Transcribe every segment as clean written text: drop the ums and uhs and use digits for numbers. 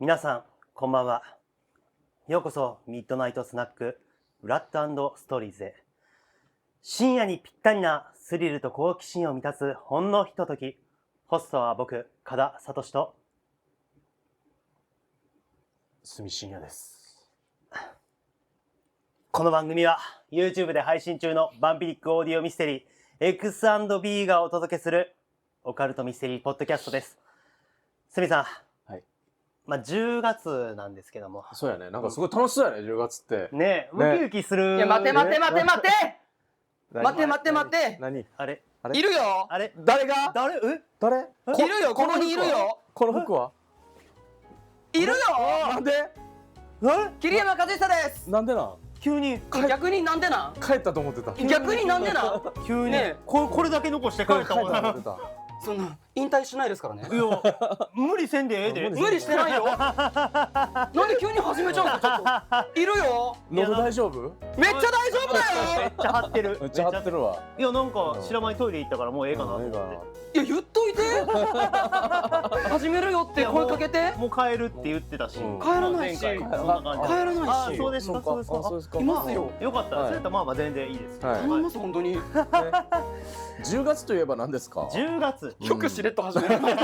皆さんこんばんは。ようこそミッドナイトスナックブラッド&ストーリーズへ。深夜にぴったりなスリルと好奇心を満たすほんのひととき。ホストは僕、加田聡と住深夜です。この番組は YouTube で配信中のバンピリックオーディオミステリー X&B がお届けするオカルトミステリーポッドキャストです。すみさん、はい。10月なんですけども。そうやね。なんかすごい楽しそうやね、10月って。ね、ウキウキする。いや待て待て待て待て何待て待て待て何あれいるよあれ誰が誰誰いるよここにいるよこの服はいるよなんで桐山和久ですなんでなん急に逆になんでなん帰ったと思ってた。逆になんでなん急に、ねこれだけ残して帰ったもんな。帰ったと思ってた。そんな引退しないですからねいや無理せんでええで。無理してないよなんで急に始めちゃうのちょっといるよ喉大丈夫？めっちゃ大丈夫だめっよちゃ張ってる。めっちゃ張ってるわ。いやなんか知らないトイレ行ったからもうええかなと思って。いや言っといて始めるよって声かけてもう帰るって言ってたし。うん帰らないし前回そんな感じ。帰らないしあ、そうですか。そうか。そうですか。いますよよかった。はいそれやったらまあ全然いいです。はい頼みます本当に10月といえば何ですか10月。よくしれっと始める確か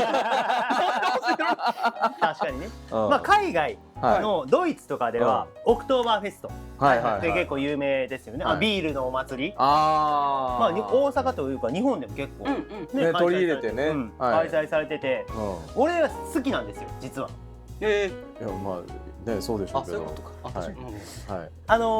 にね。うんまあ海外のドイツとかではオクトーバーフェストはいはいはいで結構有名ですよね。はいビールのお祭り。あまあ大阪というか日本でも結構うんうんね取り入れてねはい開催されてて、俺は好きなんですよ実は。いやまあねそうでしょうけどあそういうことかあはい確かにはいビ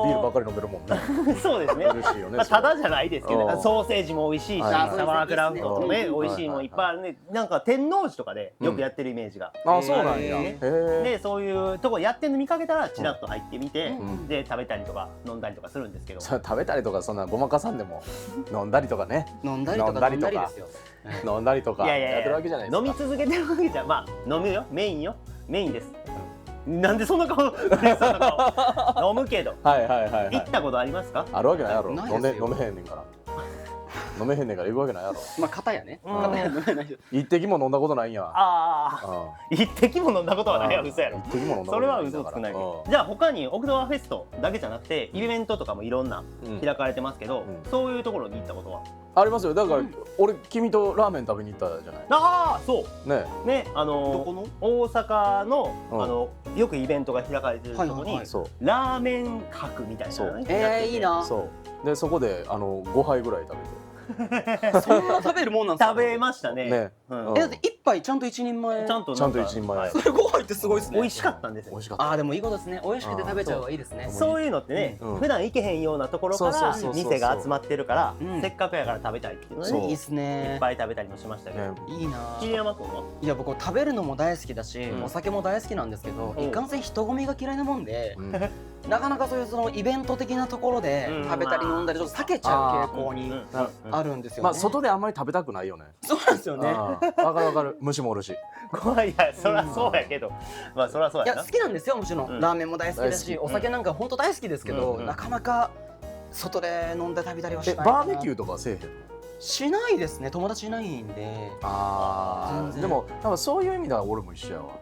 ビールばっかり飲めるもんね。そうですね。嬉しいよね。まあただじゃないですけど、うんソーセージも美味しいし、はいはいサワークラウトもねうん美味しいもんいっぱいあるね。なんか天王寺とかでよくやってるイメージが。あそうなんや。ねへえ。でそういうとこやってるの見かけたらチラッと入ってみて、んで食べたりとか飲んだりとかするんですけど。それ食べたりとかそんなごまかさんでも飲んだりとかね飲んだりとか飲んだりですよ飲んだりとかいやいやいややってるわけじゃないですか。飲み続けてるわけじゃまあ飲むよメインです。なんでそんな顔嬉しそうな顔飲むけどはいはいはいはい。行ったことありますか？あるわけないやろ。ないですよ飲めへんねんから。飲めへんねんから行くわけないやろ。まあ片やねうん片や飲めないよ一滴も飲んだことないんや。ああ一滴も飲んだことはないや嘘やろ。一滴も飲んだことないそれは嘘つくないけど。じゃあ他にオクトーバーフェストだけじゃなくてイベントとかもいろんなうん開かれてますけど、うんそういうところに行ったことは？ありますよ。だから俺君とラーメン食べに行ったじゃない。ああそうね。ねどこの大阪のうんよくイベントが開かれてるところにはいはいはいそうラーメン博みたいなのがねやってていいなそう。でそこで5杯ぐらい食そんな食べるもんなんですか食べましたね。ねうんだって一杯ちゃんと一人前ちゃんとちゃんと一人前はいそれ5杯ってすごいですね美味しかったんですよ美味。しかった。あーでもいいことですね美味しくて食べちゃう方がいいですねそういうのってね、うん普段行けへんようなところかそうらそうそうそう店が集まってるから、うんせっかくやから食べたいっていうので、そうね、いいっすいねっぱい食べたりもしましたけど、ねいいな桐山君はいや僕食べるのも大好きだしうんお酒も大好きなんですけどうんいかんせん人混みが嫌いなもんでうんなかなかそういうそのイベント的なところでうん食べたり飲んだりちょっと避けちゃう傾向にあるるんですよねまあ外であんまり食べたくないよね。そうなんですよねあーわかるわかる。虫もおるし。怖いいやそりゃそうやけど、まあそりゃそうやないや好きなんですよもちろうんんラーメンも大好きだし大好お酒なんか本当大好きですけどうんなかなか外で飲んで食べたりはしないバーベキューーとかせえへんの？しないですね友達いないんで全然でも多分そういう意味では俺も一緒やわ。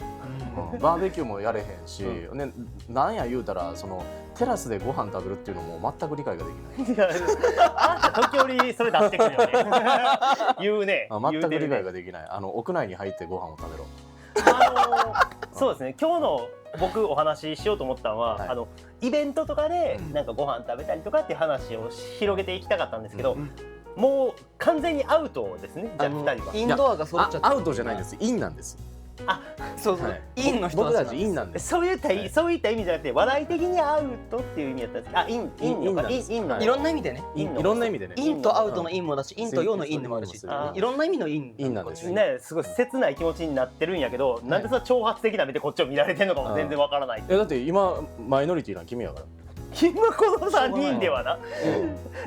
バーベキューもやれへんし、ね、なんや言うたらそのテラスでご飯食べるっていうのも全く理解ができない。いやあんた時折それ出してくるよね言うね全く理解がができない。屋内に入ってご飯を食べろ。そうですね今日の僕お話ししようと思ったのは、はいイベントとかでうんなんかご飯食べたりとかっていう話を広げていきたかったんですけど、うんもう完全にアウトですねじゃあ2人は。インドアが揃っちゃってアウトじゃないです。インなんです。そうそう、はいインの人僕たちんインなんです。そういった意味じゃなくて話題的にアウトっていう意味だったんです。あ、インのか、インなんですインのいろんな意味でねインのいろんな意味でね。インとアウトのインもだしインとヨのインでもあるしあーいろんな意味のインインなんですよね、すごい切ない気持ちになってるんやけど、なんでそんな挑発的な目でこっちを見られてるのかも全然わからない。だって今マイノリティな君やから。今この3人ではな。うん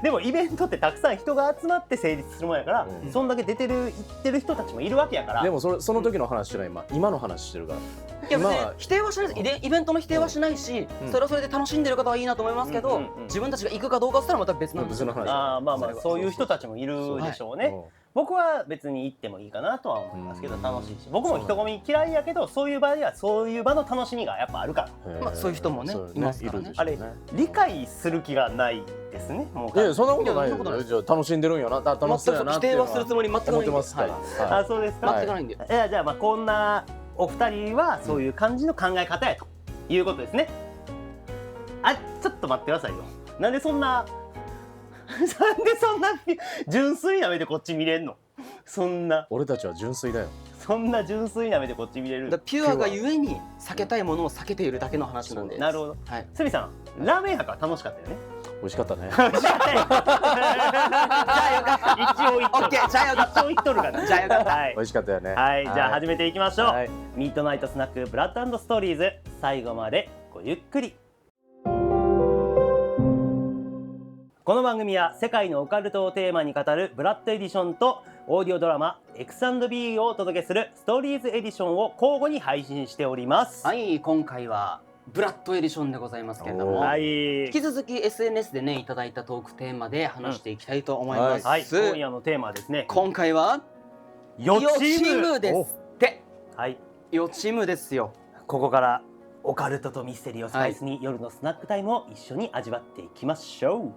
でもイベントってたくさん人が集まって成立するもんやから、うんそんだけ出てる行ってる人たちもいるわけやから。でもその時の話してない今の話してるから。いや別にまあ否定はしないですイベントの否定はしないしうんそれはそれで楽しんでる方はいいなと思いますけどうんうんうん自分たちが行くかどうかっつったらまた別なんですよあ別の話。ーまあまあそういう人たちもいるでしょうね。僕は別に行ってもいいかなとは思いますけど、楽しいし、僕も人混み嫌いやけど、そういう場ではそういう場の楽しみがやっぱあるから、まあそういう人もねいますからねいるでしょうね。理解する気がないですね。もういやそんなことないいやそんなことないよ。じゃあ楽しんでるんやな、楽しそうやな否っていうの定はするつもり全くないんで思ってますから。はいはいあ、そうですか。全くないんで。じゃあまあこんなお二人はそういう感じの考え方やということですね。あ、ちょっと待ってくださいよ。なんでそんな純粋な目でこっち見れんの？そんな俺たちは純粋だよ。純粋な目でこっち見れるだからピュアがゆえに避けたいものを避けているだけの話なんで。なるほど。はい。すみさん、ラーメン博は楽しかったよね。美味しかったね。じゃあよかった。一応言っとる。オッケーじゃあよかった一応言っとるから。じゃあよかったはい美。味しかったよね。はい、じゃあ始めていきましょう。はいミッドナイトスナックブラッド&ストーリーズ、最後までごゆっくり。この番組は世界のオカルトをテーマに語るブラッドエディションとオーディオドラマ X&B をお届けするストーリーズエディションを交互に配信しております。はい、今回はブラッドエディションでございますけれども、おーはい引き続き SNS でねいただいたトークテーマで話していきたいと思います。はい、今夜のテーマはですね、今回は予予知知夢夢ですって。はい、予知夢ですよ。ここからオカルトとミステリーをスパイスに夜のスナックタイムを一緒に味わっていきましょう。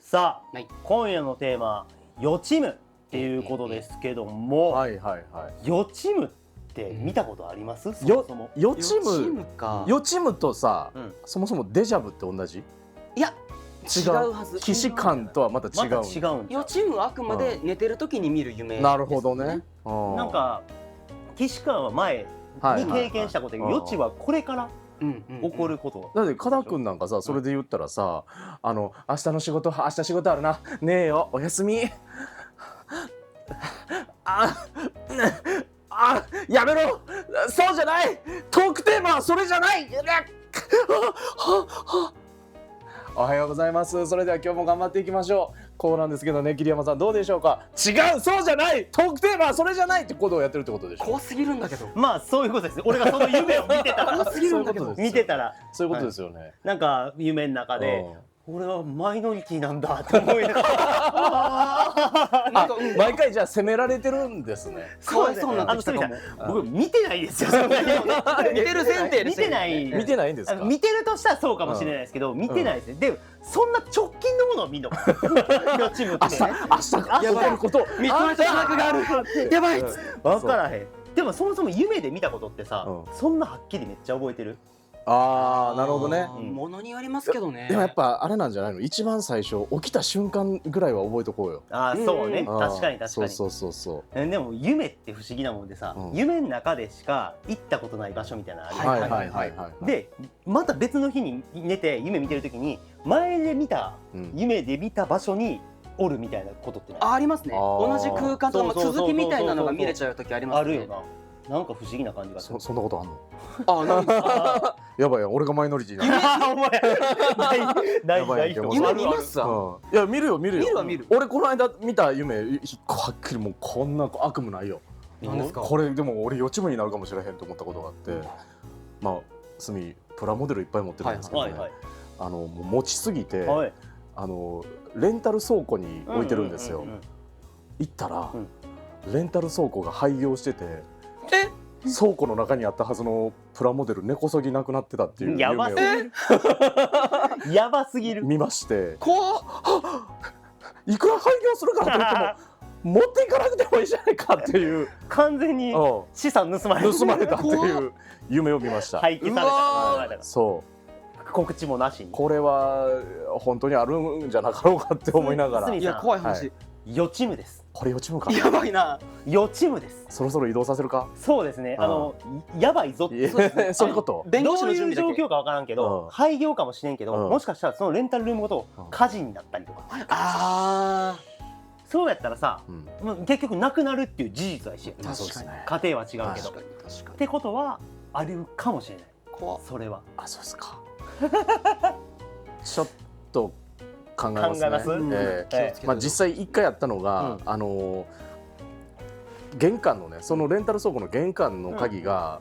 さあ、はい今夜のテーマ予知夢っていうことですけども、はいはいはい。予知夢って見たことあります？そもそも。予知夢か。予知夢とさ、うんそもそもデジャブって同じ？いや違うはず。既視感とはまた違う。また違うん予知夢はあくまで寝てる時に見る夢です。なるほどね。ななんか既視感は前に経験したことで、はいはい予知はこれからうんうんうん起こること。だって加田君なんかさ、それで言ったらさ、明日の仕事、明日仕事あるな、ねえよ、おやすみ。やめろ、そうじゃない、トークテーマはそれじゃない。おはようございます。それでは今日も頑張っていきましょう。こうなんですけどね、桐山さんどうでしょうか。違う、そうじゃない、トークテーマはそれじゃないってことをやってるってことでしょ。怖すぎるんだけど。まあそういうことです。俺がその夢を見てたら怖すぎるんだけど。見てたらそういうことですよね。なんか夢の中で、うん俺はマイノリティなんだって思いながらなんかうん毎回じゃあ責められてるんですね。かわいそうになってきたかも。僕見てないですよ。そんなに見てる前提で見てない。見てないんですか。見てるとしたらそうかもしれないですけど、見てないですね。で、そんな直近のものを見んの。予知夢ってね。明日起こること。ミッドナイトスナックがある。やばい。分からへん。でもそもそも夢で見たことってさ、うんそんなはっきりめっちゃ覚えてる。ああ、なるほどね。ものによりますけどね。でもやっぱあれなんじゃないの、一番最初起きた瞬間ぐらいは覚えとこうよ。ああ、そうね。うん確かに確かに。そうそうそうでも夢って不思議なもんでさ、うん夢の中でしか行ったことない場所みたいなのあるそう。やんはいはいはいはい。、でまた別の日に寝て夢見てる時に前で見たうん、夢で見た場所におるみたいなことってない？ありますね。あー同じ空間とそうそうそうそう続きみたいなのが見れちゃう時ありますね。あるよな。なんか不思議な感じがする。そんなことあんの？あ、なんですか。やばいや、俺がマイノリティだ。お前ないやばいない人も夢あるある見ますわ。うん、いや見るよ見るよ。見るは見る。俺この間見た夢はっきりもうこんな悪夢ないよ。何ですか。これでも俺予知夢になるかもしれへんと思ったことがあって、まあスミプラモデルいっぱい持ってるんですけどね、はいはいもう持ちすぎて、はい。レンタル倉庫に置いてるんですよ。行ったら、レンタル倉庫が廃業してて、倉庫の中にあったはずのプラモデル根こそぎなくなってたっていう夢をやばすぎる。やばすぎる。見まして、怖っ。いくら廃業するからといっても持っていかなくてもいいじゃないかっていう、完全に資産盗まれ盗まれたっていう夢を見ました。廃棄されたうわーからそう告知もなしに。これは本当にあるんじゃなかろうかって思いながら、すいや怖いは話。予知夢です。これ予知夢か。やばいな。予知夢です。そろそろ移動させるか。そうですね。あやばいぞって。いやそういうこと。弁護士どういうの準備だけ。状況かわからんけど、うん廃業かもしれんけど、うんもしかしたらそのレンタルルームごとうん火事になったりとか、あそうやったらさ、うん、もう結局なくなるっていう事実は一緒や確かにそうですね。家庭は違うけど。確かに確かに。ってことはあるかもしれない。怖っ。それはあ、そうですか。ちょっと考えますね。考えますええまあ実際一回やったのが、玄関のね、そのレンタル倉庫の玄関の鍵が、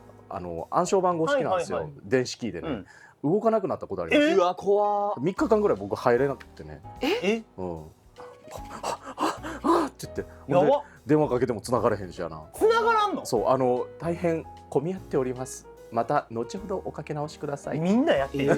暗証番号式なんですよ、はいはい電子キーでね、動かなくなったことあります。うわ怖っ。 3日間ぐらい僕入れなくてね、えうん、はっって言ってほんでやばっ電話かけても繋がれへんしやな。繋がらんの？そう大変混み合っております。また後ほどおかけ直しください。みんなやってる。いや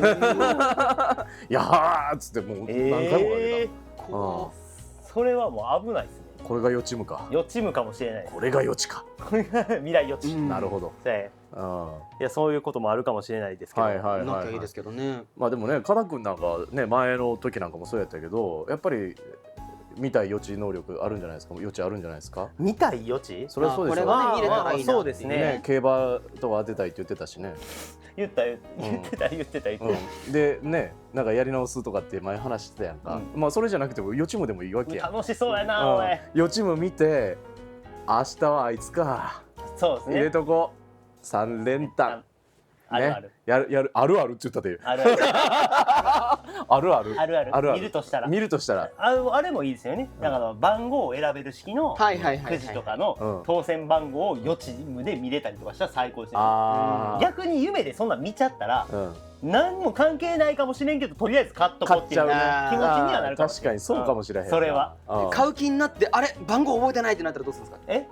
ーっつってもう何回もかけこた。それはもう危ないですね。これが予知夢か。予知夢かもしれないです。これが予知か。これが未来予知。うんなるほど。でうんいやそういうこともあるかもしれないですけど。はいはうなきゃいいですけどね。まあでもね、加田君なんかね前の時なんかもそうやったけど、やっぱり見たい予知能力あるんじゃないですか。予知あるんじゃないですか。見たい予知？それはそうでしょ。これはね見れたらいいなそうですねね。競馬とか当てたいって言ってたしね。言ってた。うん、でね、なんかやり直すとかって前話してたやんか。まあそれじゃなくても予知夢でもいいわけやん。楽しそうやなおい。予知夢見て、明日はあいつか。そうです入れね。とこ3連単。あるある。やるあるあるって言ったで。あるある。あるある。あるある。あるある見るとしたら。見るとしたら。あれもいいですよね。だから番号を選べる式のはいはいはいはい。くじとかのうん当選番号を予知夢で見れたりとかしたら最高ですよね。ああ。逆に夢でそんなん見ちゃったらうん。何も関係ないかもしれんけどとりあえず買っとこうっていう気持ちにはなるかもしれない。確かにそうかもしれへんな。それはうん買う気になってあれ番号覚えてないってなったらどうするんですか。え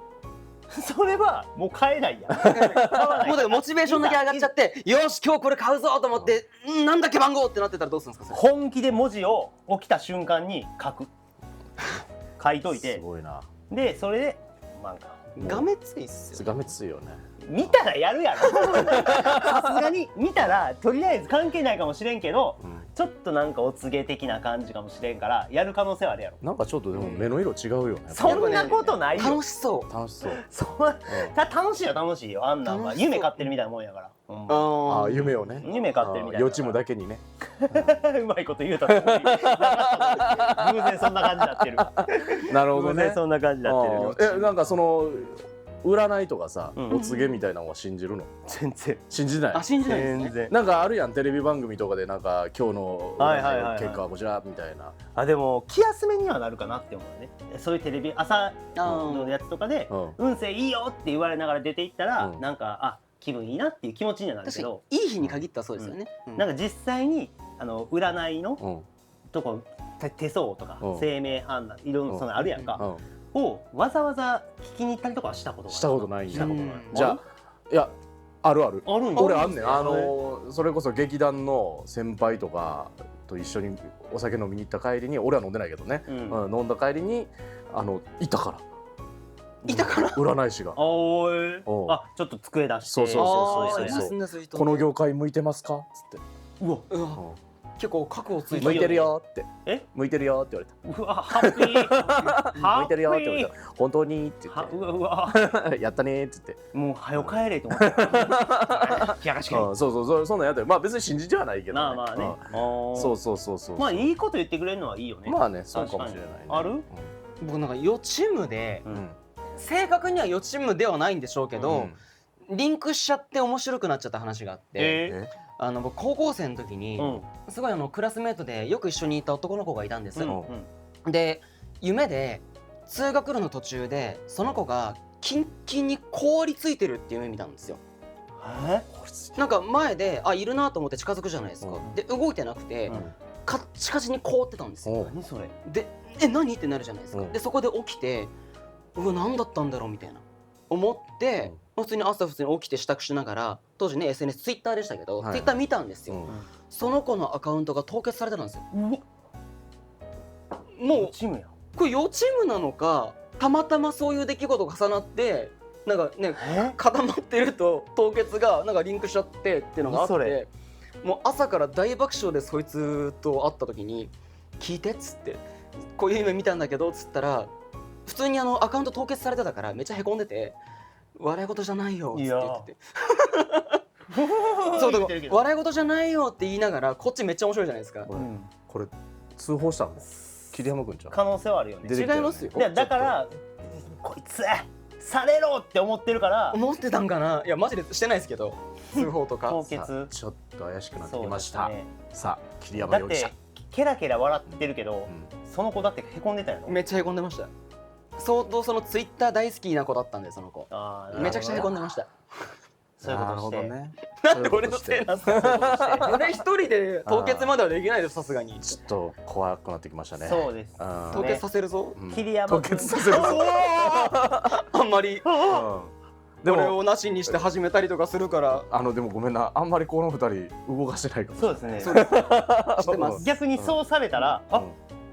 それはもう買えないやん。買わないもうだからモチベーションだけ上がっちゃってよし今日これ買うぞと思ってなんだっけ番号ってなってたらどうするんですかそれ。本気で文字を起きた瞬間に書いといすてごいな。でそれでなんかがめついっすよ。がめついよね。見たらやるやろ。さすがに見たらとりあえず関係ないかもしれんけどうんちょっとなんかお告げ的な感じかもしれんからやる可能性はあるやろ。なんかちょっとでも目の色違うよね。そんなことないよ。楽しそう。楽しそう。楽しいよ楽しいよあんなんは楽しそう夢買ってるみたいなもんやから。うんあああ夢をね。夢買ってるみたいな。予知夢だけにね。うまいこと言うたつもりなかったのに偶然そんな感じになってる。なるほどね偶然。そんな感じになってる。なんかその占いとかさ、うんお告げみたいなのは信じるの？全然信じないあ。信じないですね。全然。なんかあるやんテレビ番組とかでなんか今日のはいはいはいはい結果はこちらみたいな。あでも気休めにはなるかなって思うね。そういうテレビ朝のやつとかでうん運勢いいよって言われながら出ていったら、うんなんか気分いいなっていう気持ちにはなる確かにけど、いい日に限ったらそうですよね。なんか実際に占いのうんとこ手相とかうん生命判断いろんなそのあるやんか、うんをわざわざ聞きに行ったりとかはしたことがしたことないんやしたことない。じゃあいやあるある。あるんや。俺あんねん。あそれこそ劇団の先輩とかと一緒にお酒飲みに行った帰りに、俺は飲んでないけどね、うん飲んだ帰りにいたからいたから占い師がおーいおうちょっと机出してそうそうそうそうあーいますねそういう人ね。この業界向いてますかっつって、うわうわ結構覚悟ついて向いてるよってえ向いてるよって言われうわハッピーた向いてるよって言われた本当にっては言うわってやったねって言ってもう早よ帰れと思っていや確かにそんなんやったよ。まあ別に信じてはないけどね。まあまあねそうそうまあいいこと言ってくれるのはいいよねまあねそうかもしれないね。ある僕なんか予知夢でうん正確には予知夢ではないんでしょうけど、リンクしちゃって面白くなっちゃった話があって、え僕高校生の時に、うんすごいクラスメートでよく一緒にいた男の子がいたんです、うんで夢で通学路の途中でその子がキンキンに凍りついてるっていう夢見たんですよ。なんか前でいるなと思って近づくじゃないですか、うんで動いてなくて、カッチカチに凍ってたんですよ。おう何それで何ってなるじゃないですか、うんでそこで起きて何だったんだろうみたいな思って、普通に朝普通に起きて支度しながら当時ね SNS ツイッターでしたけど、はいツイッター見たんですよ、うんその子のアカウントが凍結されてたんですよ。うわもうチームやこれ予知夢なのかたまたまそういう出来事が重なってなんかねえ固まってると凍結がなんかリンクしちゃってっていうのがあっ何それてもう朝から大爆笑でそいつと会った時に「聞いて」っつって「こういう夢見たんだけど」っつったら普通にアカウント凍結されてたからめっちゃへこんでて「笑い事じゃないよ」っつって言っててそうだから笑い事じゃないよって言いながらこっちめっちゃ面白いじゃないですか。これ通報したの桐山君ちゃん。可能性はあるよね出てきたよね違いますよだからこいつされろって思ってるから思ってたんかないやマジでしてないですけど通報とか凍さあ結ちょっと怪しくなってそうきました。ですねさあ桐山だっ容疑者て。ケラケラ笑ってるけどうんその子だってへこんでたよめっちゃへこんでました相当そのツイッター大好きな子だったんでその子あーめちゃくちゃへこんでましたそういうことしてなるほどね。なんで俺のせいなんすか。俺一人で凍結まではできないですさすがに。ちょっと怖くなってきましたね。そうです。凍結させるぞ。桐山凍結させるぞ。あんまりでこれをもなしにして始めたりとかするからでもごめんな、あんまりこの二人動かしてないかもしれない。そうですね。してます。逆にそうされたら、あ、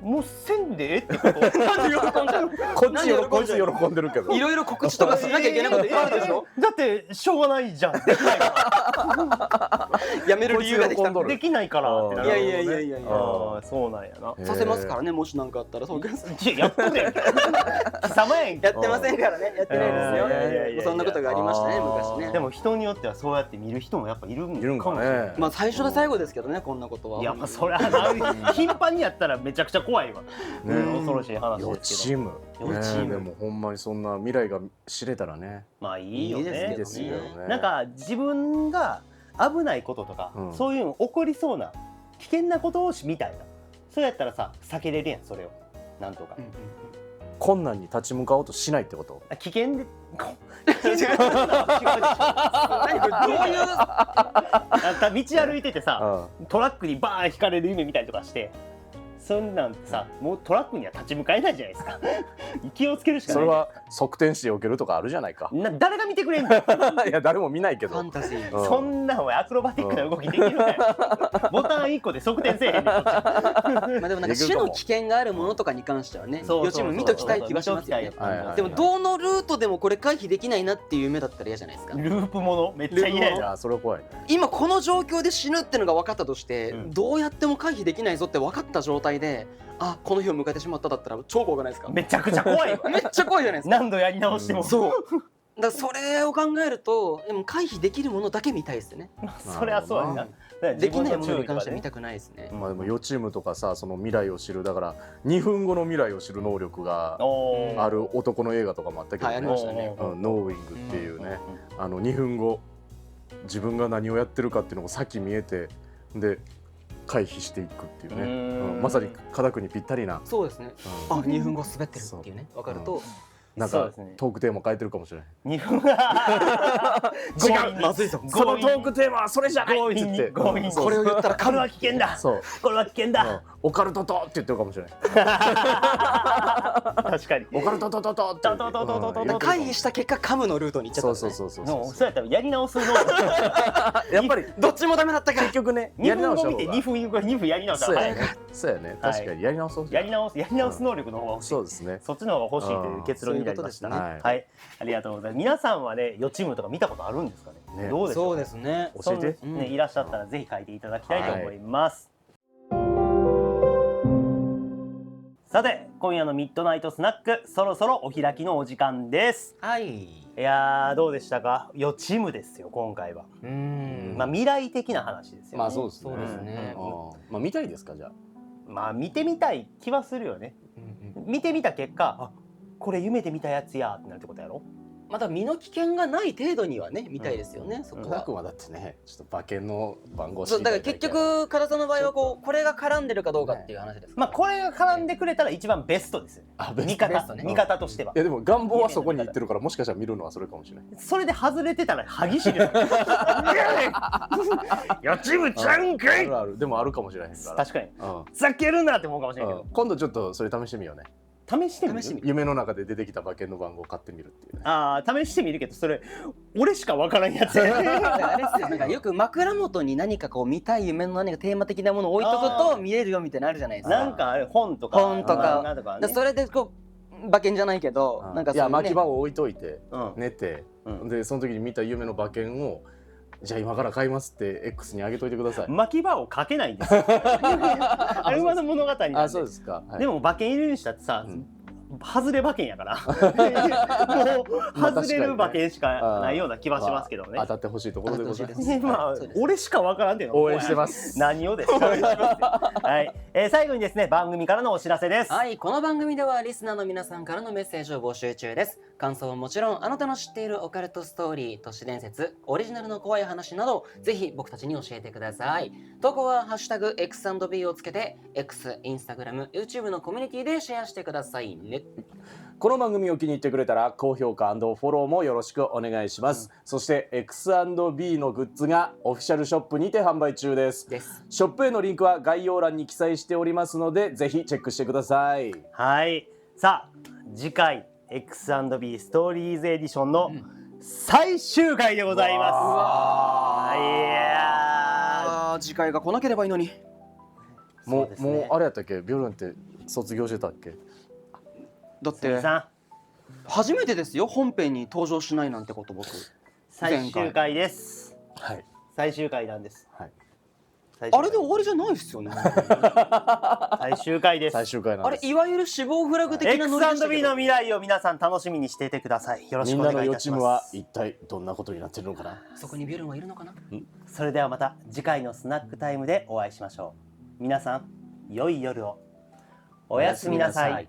もうせんでってこと。なんで喜んじゃう。こっち喜んでるけど。いろいろ告知とかしなきゃいけないこといっぱいあるでしょ。だってしょうがないじゃん。できないかやめる理由ができた。ら。できないからってなる。いやああ、そうなんやな。させますからね、もしなんかあったら。そうやっとで。貴様やんけ。やってませんからね。やってないですよ。そんなことがありましたね、昔ね。でも人によってはそうやって見る人もやっぱいるんかもしれない。まあ最初で最後ですけどね、こんなことは。いや、まあそれは頻繁にやったらめちゃくちゃ怖いわ。恐ろしい話予ですけど。チーム。でもほんまにそんな未来が知れたらね。まあいいよね。いいですよね。なんか自分が危ないこととか、そういうの起こりそうな危険なことを見たいな。そうやったらさ、避けれるやん、それを。なんとか。困難に立ち向かおうとしないってこと？危険で。何これどういう道歩いててさ、トラックにバーン引かれる夢見たりとかして、そんなんてさ、もうトラックには立ち向かえないじゃないですか。気をつけるしかない。それは側転して避けるとかあるじゃないか。誰が見てくれんの？いや誰も見ないけど。ファンタジー。そんなお前アクロバティックな動きできるかよ。ボタン1個で側転せえへんねん。まあでもなんか種の危険があるものとかに関してはね、予知夢見ときたい気がしますよね。でもどのルートでもこれ回避できないなっていう夢だったら嫌じゃないですか。ループものめっちゃ嫌や。それは怖いね。今この状況で死ぬってのが分かったとして、どうやっても回避できないぞって分かった状態で、あ、この日を迎えてしまっただったら超怖くないですか？めちゃくちゃ怖いわ。めっちゃ怖いじゃないですか。何度やり直しても。そう。だからそれを考えると、でも回避できるものだけ見たいですね。それはそうやな。できないものに関しては見たくないですね。まあでも予知夢とかさ、その未来を知る、だから2分後の未来を知る能力がある男の映画とかもあったけどね。ありましたね。ノーウィングっていうね、2分後自分が何をやってるかっていうのが先見えて、で回避していくっていうね、まさに科学にぴったりな。そうですね。あ、2分後滑ってるっていうね、分かると。なんかトークテーマ変えてるかもしれない。2分違う、まずいぞ。そのトークテーマはそれじゃないって言って、これを言ったらこれは危険だ。そう、これは危険だ。オカルトとって言ってるかもしれない。確かに。オカルトとって回避した結果カムのルートに行っちゃった。そうやったらやり直すの。やっぱりどっちもダメだったか。結局ね、2分後見て2分やり直したら早い。そうやね、確かにやり直そう。やり直す能力の方が欲しい。そうですね。そっちの方が欲しいという結論になりましたね。はい、ありがとうございます。皆さんはね、予知夢とか見たことあるんですかね。どうですか。そうですね。教えて。いらっしゃったらぜひ書いていただきたいと思います。さて、今夜のミッドナイトスナック、そろそろお開きのお時間です。はい。いやー、どうでしたか。予知夢ですよ、今回は。まあ未来的な話ですよね。まあそうですね。まあ見たいですか、じゃあ。まあ見てみたい気はするよね。見てみた結果、あ、これ夢で見たやつやってなるってことやろ。まだ身の危険がない程度にはね、見たいですよね。そこは。はだってね、ちょっと馬券の番号。そうだから結局唐沢の場合はこれが絡んでるかどうかっていう話です。まあこれが絡んでくれたら一番ベストですよ。見方としては。いやでも願望はそこに行ってるから、もしかしたら見るのはそれかもしれない。それで外れてたら歯ぎしり。予知夢ちゃんかい。でもあるかもしれないから。確かに。ふざけるなって思うかもしれないけど。今度ちょっとそれ試してみようね。試してみる。夢の中で出てきた馬券の番号を買ってみるっていうね。ああ、試してみるけど、それ俺しかわからんやつや。あれですよ。なんかよく枕元に何かこう見たい夢の何かテーマ的なものを置いとくと見えるよみたいなのあるじゃないですか。なんかあれ本とかそれでこう馬券じゃないけど、なんかいや巻き場を置いといて寝て、でその時に見た夢の馬券をじゃあ今から買いますって X に上げといてください。巻き場をかけないんですよ。あれ馬の物語なんで。あ、そうですか。でも馬券入れるにしたってさ、外れ馬券やからもう外れる馬券しかないような気はしますけどね。当たってほしいところでございます。まあ俺しかわからんっていうの応援してます。何をですか。はい、最後にですね、番組からのお知らせです。はい、この番組ではリスナーの皆さんからのメッセージを募集中です。感想はもちろんあなたの知っているオカルトストーリー、都市伝説、オリジナルの怖い話などぜひ僕たちに教えてください。投稿はハッシュタグ X&B をつけて X、Instagram、YouTube のコミュニティでシェアしてくださいね。この番組を気に入ってくれたら高評価&フォローもよろしくお願いします、そして X&B のグッズがオフィシャルショップにて販売中です。ショップへのリンクは概要欄に記載しておりますのでぜひチェックしてください。はい、さあ次回 X&B ストーリーズエディションの最終回でございます。いや次回が来なければいいのに。もそうですねうあれやったっけ、ビョルンって卒業してたっけ。だって初めてですよ、本編に登場しないなんてこと。僕最終回です。はい最終回なんです。はい、あれで終わりじゃないですよね。最終回です。最終回なんです。あれいわゆる死亡フラグ的なノリでしたけ X&B ど。の未来を皆さん楽しみにしていてください。よろしくおみんな願いいたしの予知夢はます。一体どんなことになってるのかな。そこにビュルンはいるのかな。それではまた次回のスナックタイムでお会いしましょう。皆さん良い夜を。おやすみなさい。